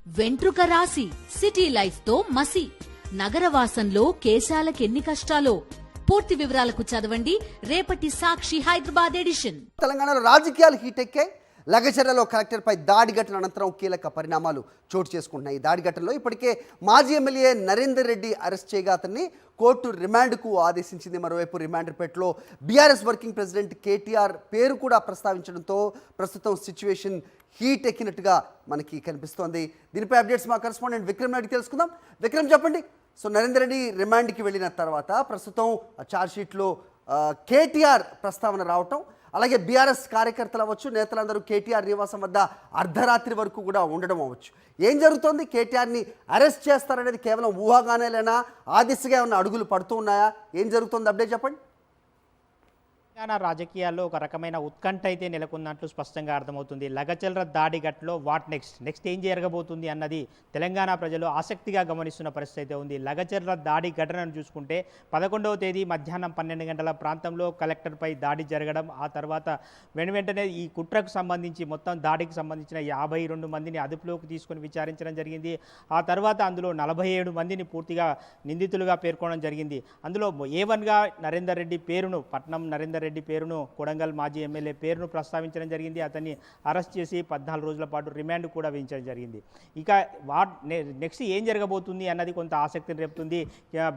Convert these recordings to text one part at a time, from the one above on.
వెంట్రుక రాసి city life తో మసి నగరవాసంలో కేశాలకెన్ని కష్టాలో. పూర్తి వివరాలకు చదవండి రేపటి సాక్షి హైదరాబాద్ ఎడిషన్. తెలంగాణలో రాజకీయాలు హీట్ ఎక్కాయి. లగచర్లలో కలెక్టర్పై దాడి ఘటన అనంతరం కీలక పరిణామాలు చోటు చేసుకుంటున్నాయి. ఈ దాడి ఘటనలో ఇప్పటికే మాజీ ఎమ్మెల్యే నరేందర్ రెడ్డి అరెస్ట్ చేయగా అతన్ని కోర్టు రిమాండ్కు ఆదేశించింది. మరోవైపు రిమాండ్పేటలో బీఆర్ఎస్ వర్కింగ్ ప్రెసిడెంట్ కేటీఆర్ పేరు కూడా ప్రస్తావించడంతో ప్రస్తుతం సిచ్యువేషన్ హీట్ ఎక్కినట్టుగా మనకి కనిపిస్తోంది. దీనిపై అప్డేట్స్ మా కరెస్పాండెంట్ విక్రమ్ అడిగి తెలుసుకుందాం. విక్రమ్ చెప్పండి. సో నరేందర్ రెడ్డి రిమాండ్కి వెళ్ళిన తర్వాత ప్రస్తుతం ఛార్జ్షీట్లో కేటీఆర్ ప్రస్తావన రావటం, అలాగే బీఆర్ఎస్ కార్యకర్తలు అవ్వచ్చు, నేతలందరూ కేటీఆర్ నివాసం వద్ద అర్ధరాత్రి వరకు కూడా ఉండడం అవ్వచ్చు. ఏం జరుగుతోంది? కేటీఆర్ని అరెస్ట్ చేస్తారనేది కేవలం ఊహాగానేలేనా? ఆ దిశగా ఏమన్నా అడుగులు పడుతూ ఉన్నాయా? ఏం జరుగుతుంది? అప్డేట్ చెప్పండి. తెలంగాణ రాజకీయాల్లో ఒక రకమైన ఉత్కంఠ అయితే నెలకొన్నట్లు స్పష్టంగా అర్థమవుతుంది. లగచర్ల దాడి ఘటనలో వాట్ నెక్స్ట్ ఏం జరగబోతుంది అన్నది తెలంగాణ ప్రజలు ఆసక్తిగా గమనిస్తున్న పరిస్థితి అయితే ఉంది. లగచర్ల దాడి ఘటనను చూసుకుంటే 11వ తేదీ మధ్యాహ్నం 12 గంటల ప్రాంతంలో కలెక్టర్పై దాడి జరగడం, ఆ తర్వాత వెంటనే ఈ కుట్రకు సంబంధించి మొత్తం దాడికి సంబంధించిన 52 మందిని అదుపులోకి తీసుకొని విచారించడం జరిగింది. ఆ తర్వాత అందులో 47 మందిని పూర్తిగా నిందితులుగా పేర్కొనడం జరిగింది. అందులో A1గా నరేందర్ రెడ్డి పేరును, పట్నం నరేందర్ రెడ్డి పేరును, కొడంగల్ మాజీ ఎమ్మెల్యే పేరును ప్రస్తావించడం జరిగింది. అతన్ని అరెస్ట్ చేసి 14 రోజుల పాటు రిమాండ్ కూడా విధించడం జరిగింది. ఇక నెక్స్ట్ ఏం జరగబోతుంది అన్నది కొంత ఆసక్తిని రేపుతుంది.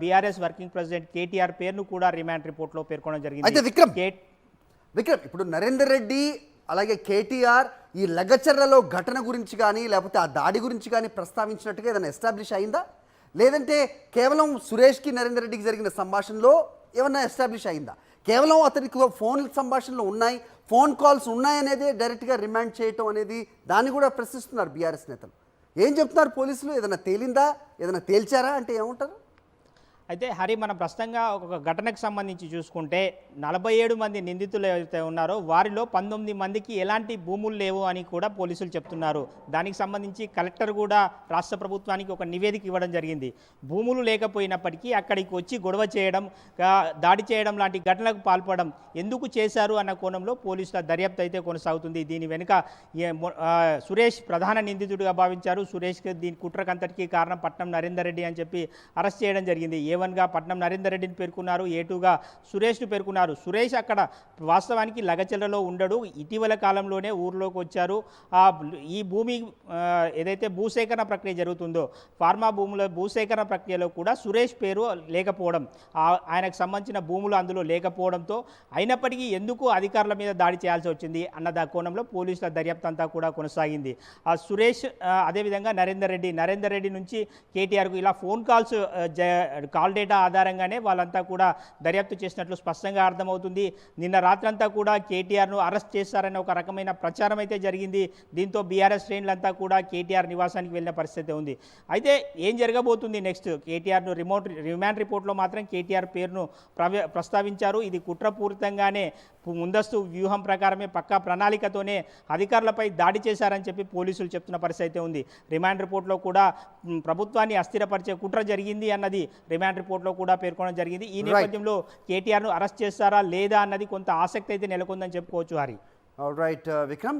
బీఆర్ఎస్ వర్కింగ్ ప్రెసిడెంట్ కేటీఆర్ పేరును కూడా రిమాండ్ రిపోర్ట్లో పేర్కొనడం జరిగింది. విక్రమ్, ఇప్పుడు నరేందర్ రెడ్డి అలాగే కేటీఆర్ ఈ లగచర్లలో ఘటన గురించి కానీ లేకపోతే ఆ దాడి గురించి కానీ ప్రస్తావించినట్టుగా ఏదైనా ఎస్టాబ్లిష్ అయిందా? లేదంటే కేవలం సురేష్కి నరేందర్ రెడ్డికి జరిగిన సంభాషణలో ఏమన్నా ఎస్టాబ్లిష్ అయిందా? కేవలం అతనికి ఫోన్ సంభాషణలు ఉన్నాయి, ఫోన్ కాల్స్ ఉన్నాయనేది డైరెక్ట్గా రిమాండ్ చేయటం అనేది దాన్ని కూడా ప్రశ్నిస్తున్నారు బీఆర్ఎస్ నేతలు. ఏం చెప్తున్నారు పోలీసులు? ఏదైనా తేలిందా? ఏదైనా తేల్చారా అంటే ఏమంటారు? అయితే హరి, మన ప్రస్తుతంగా ఒక ఘటనకు సంబంధించి చూసుకుంటే 47 మంది నిందితులు ఎవరైతే ఉన్నారో వారిలో 19 మందికి ఎలాంటి భూములు లేవు అని కూడా పోలీసులు చెప్తున్నారు. దానికి సంబంధించి కలెక్టర్ కూడా రాష్ట్ర ప్రభుత్వానికి ఒక నివేదిక ఇవ్వడం జరిగింది. భూములు లేకపోయినప్పటికీ అక్కడికి వచ్చి గొడవ చేయడం, దాడి చేయడం లాంటి ఘటనలకు పాల్పడడం ఎందుకు చేశారు అన్న కోణంలో పోలీసుల దర్యాప్తు అయితే కొనసాగుతుంది. దీని వెనుక సురేష్ ప్రధాన నిందితుడిగా భావించారు. సురేష్కి దీని కుట్రకంతటికీ కారణం పట్నం నరేందర్ రెడ్డి అని చెప్పి అరెస్ట్ చేయడం జరిగింది. A1గా పట్నం నరేందర్ రెడ్డిని పేర్కొన్నారు, A2గా సురేష్ను పేర్కొన్నారు. సురేష్ అక్కడ వాస్తవానికి లగచర్లలో ఉండడు, ఇటీవల కాలంలోనే ఊర్లోకి వచ్చారు. ఈ భూమి ఏదైతే భూసేకరణ ప్రక్రియ జరుగుతుందో ఫార్మా భూముల భూసేకరణ ప్రక్రియలో కూడా సురేష్ పేరు లేకపోవడం, ఆయనకు సంబంధించిన భూములు అందులో లేకపోవడంతో అయినప్పటికీ ఎందుకు అధికారుల మీద దాడి చేయాల్సి వచ్చింది అన్న కోణంలో పోలీసుల దర్యాప్తు అంతా కూడా కొనసాగింది. సురేష్ అదేవిధంగా నరేందర్ రెడ్డి నుంచి కేటీఆర్కు ఇలా ఫోన్ కాల్స్ కాల్ డేటా ఆధారంగానే వాళ్ళంతా కూడా దర్యాప్తు చేసినట్లు స్పష్టంగా అర్థమవుతుంది. నిన్న రాత్రంతా కూడా కేటీఆర్ను అరెస్ట్ చేస్తారనే ఒక రకమైన ప్రచారం అయితే జరిగింది. దీంతో బీఆర్ఎస్ శ్రేణులంతా కూడా కేటీఆర్ నివాసానికి వెళ్ళిన పరిస్థితి ఉంది. అయితే ఏం జరగబోతుంది నెక్స్ట్? కేటీఆర్ను రిమాండ్ రిపోర్ట్లో మాత్రం కేటీఆర్ పేరును ప్రస్తావించారు. ఇది కుట్రపూరితంగానే ముందస్తు వ్యూహం ప్రకారమే పక్కా ప్రణాళికతోనే అధికారులపై దాడి చేశారని చెప్పి పోలీసులు చెప్తున్న పరిస్థితి ఉంది. రిమాండ్ రిపోర్ట్లో కూడా ప్రభుత్వాన్ని అస్థిరపరిచే కుట్ర జరిగింది అన్నది రిమాండ్ రిపోర్ట్లో కూడా పేర్కొనడం జరిగింది. ఈ నేపథ్యంలో కేటీఆర్ను అరెస్ట్ చేస్తారా లేదా అన్నది కొంత ఆసక్తి అయితే నెలకొందని చెప్పుకోవచ్చు. Hari, all right Vikram.